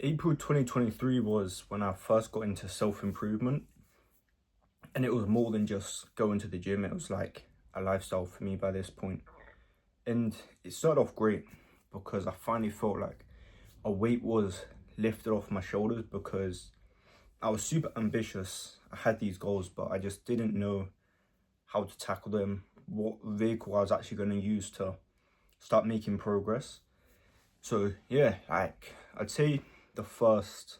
April 2023 was when I first got into self-improvement, and it was more than just going to the gym. It was like a lifestyle for me by this point. And it started off great because I finally felt like a weight was lifted off my shoulders because I was super ambitious. I had these goals, but I just didn't know how to tackle them, what vehicle I was actually going to use to start making progress. So yeah, like I'd say the first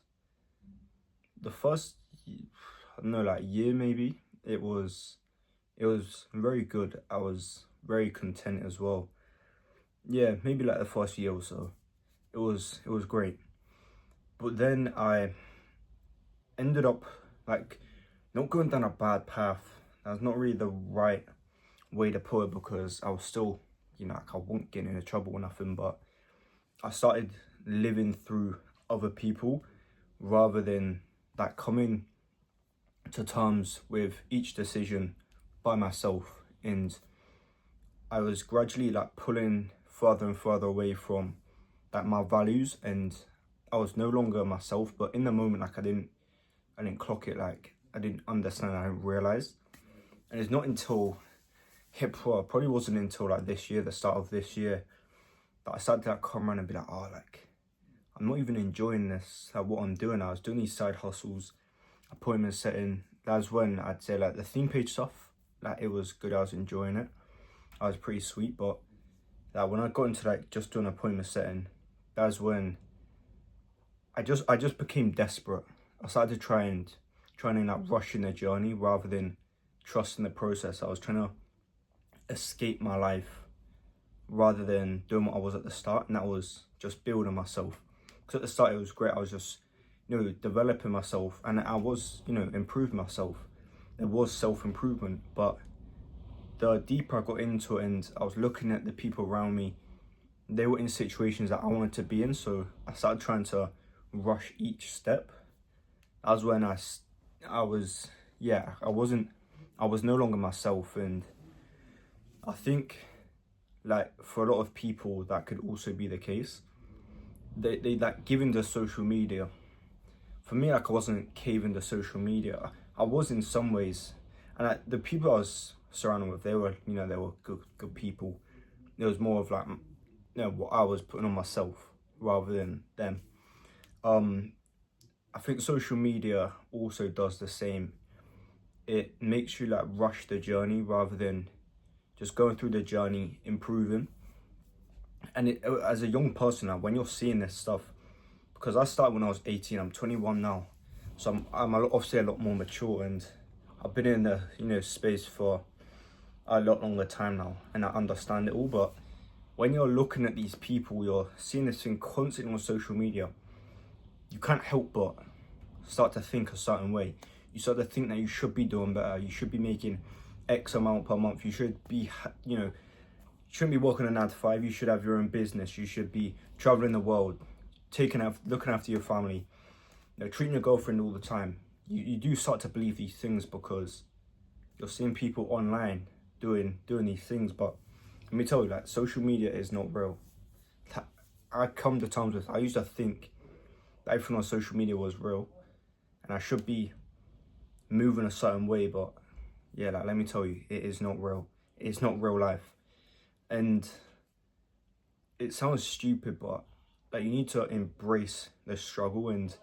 the first I don't know, like year maybe, it was very good. I was very content as well. Yeah, maybe like the first year or so. It was great. But then I ended up like not going down a bad path. That's not really the right way to put it because I was still, like I won't get into trouble or nothing, but I started living through other people rather than like coming to terms with each decision by myself. And I was gradually like pulling further and further away from like my values, and I was no longer myself. But in the moment, like I didn't clock it, like I didn't understand, I didn't realize. And it's not until probably wasn't until like this year, the start of this year, that I started to like come around and be like, oh, like I'm not even enjoying this, like what I'm doing. I was doing these side hustles, appointment setting. That's when I'd say like the theme page stuff, like it was good. I was enjoying it. I was pretty sweet, but like when I got into like just doing appointment setting, that's when I just became desperate. I started to trying to like rush in the journey rather than trusting the process. I was trying to escape my life rather than doing what I was at the start, and that was just building myself. Because at the start it was great. I was just, developing myself, and I was, improving myself. There was self-improvement, but the deeper I got into it and I was looking at the people around me, they were in situations that I wanted to be in, so I started trying to rush each step. That was when I was, yeah, I was no longer myself. And I think like for a lot of people that could also be the case. They like giving the social media. For me, like I wasn't caving to social media. I was in some ways, and the people I was surrounded with, they were good people. It was more of like, what I was putting on myself rather than them. Um, I think social media also does the same. It makes you like rush the journey rather than just going through the journey, improving. And as a young person now, when you're seeing this stuff, because I started when I was 18, I'm 21 now, so obviously a lot more mature, and I've been in the space for a lot longer time now, and I understand it all. But when you're looking at these people, you're seeing this thing constantly on social media, you can't help but start to think a certain way. You start to think that you should be doing better, you should be making X amount per month, you should be, you shouldn't be working a 9 to 5. You should have your own business. You should be traveling the world, looking after your family, treating your girlfriend all the time. You do start to believe these things because you're seeing people online doing these things. But let me tell you, like social media is not real. I come to terms with. I used to think that everything on social media was real, and I should be moving a certain way. But yeah, like let me tell you, it is not real. It's not real life. And it sounds stupid, but like you need to embrace the struggle, and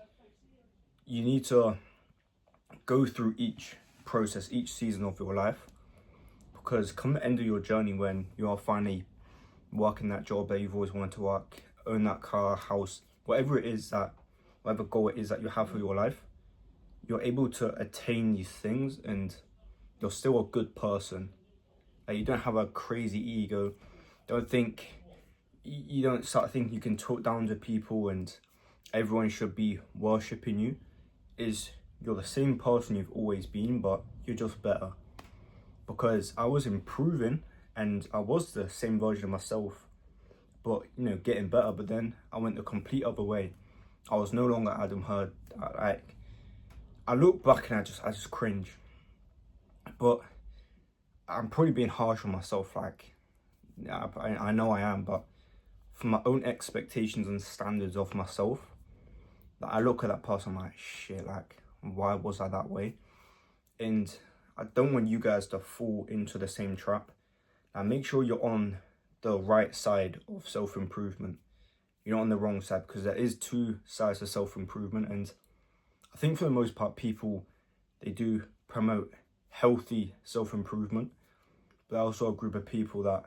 you need to go through each process, each season of your life, because come the end of your journey, when you are finally working that job that you've always wanted to work, own that car, house, whatever goal it is that you have for your life, you're able to attain these things, and you're still a good person. Like you don't have a crazy ego. Don't think you don't start thinking you can talk down to people and everyone should be worshipping you. You're the same person you've always been, but you're just better. Because I was improving and I was the same version of myself, but getting better. But then I went the complete other way. I was no longer Adam Hurd. I look back and I just cringe. But I'm probably being harsh on myself. Like I know I am, but for my own expectations and standards of myself, Like, I look at that person, I'm like, shit, like, why was I that way? And I don't want you guys to fall into the same trap. Now, make sure you're on the right side of self-improvement. You're not on the wrong side, because there is two sides to self-improvement. And I think for the most part, people, they do promote healthy self-improvement, but also a group of people that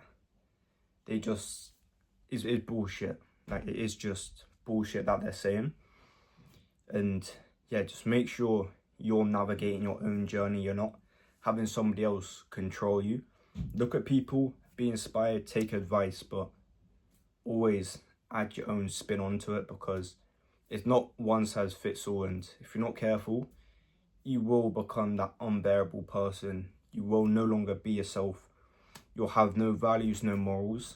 they just, is bullshit. Like, it is just bullshit that they're saying. And yeah, just make sure you're navigating your own journey. You're not having somebody else control you. Look at people, be inspired, take advice, but always add your own spin onto it, because it's not one size fits all. And if you're not careful, you will become that unbearable person. You will no longer be yourself. You'll have no values, no morals,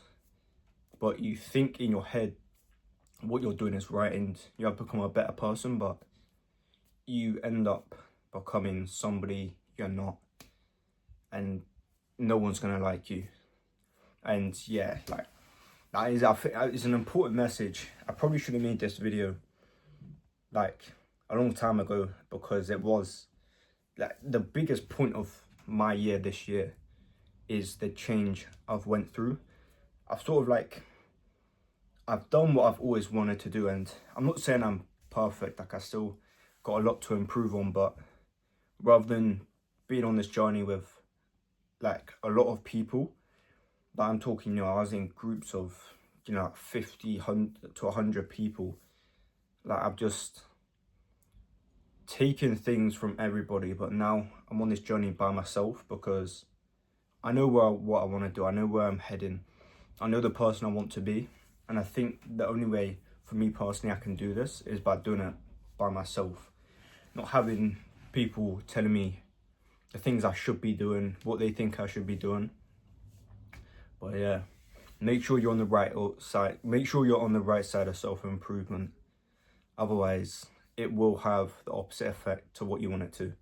but you think in your head what you're doing is right and you have become a better person, but you end up becoming somebody you're not, and no one's gonna like you. And yeah, like, that is, I think it's an important message. I probably should have made this video like a long time ago, because it was like the biggest point of my year this year is the change I've went through. I've sort of like, I've done what I've always wanted to do, and I'm not saying I'm perfect, like I still got a lot to improve on, but rather than being on this journey with like a lot of people that I'm talking, you know, I was in groups of, you know, 50 to 100 people. Like, I've just taken things from everybody, but now I'm on this journey by myself, because I know what I want to do. I know where I'm heading. I know the person I want to be. And I think the only way for me personally I can do this is by doing it by myself. Not having people telling me the things I should be doing, what they think I should be doing. But yeah, make sure you're on the right side. Make sure you're on the right side of self-improvement. Otherwise, it will have the opposite effect to what you want it to.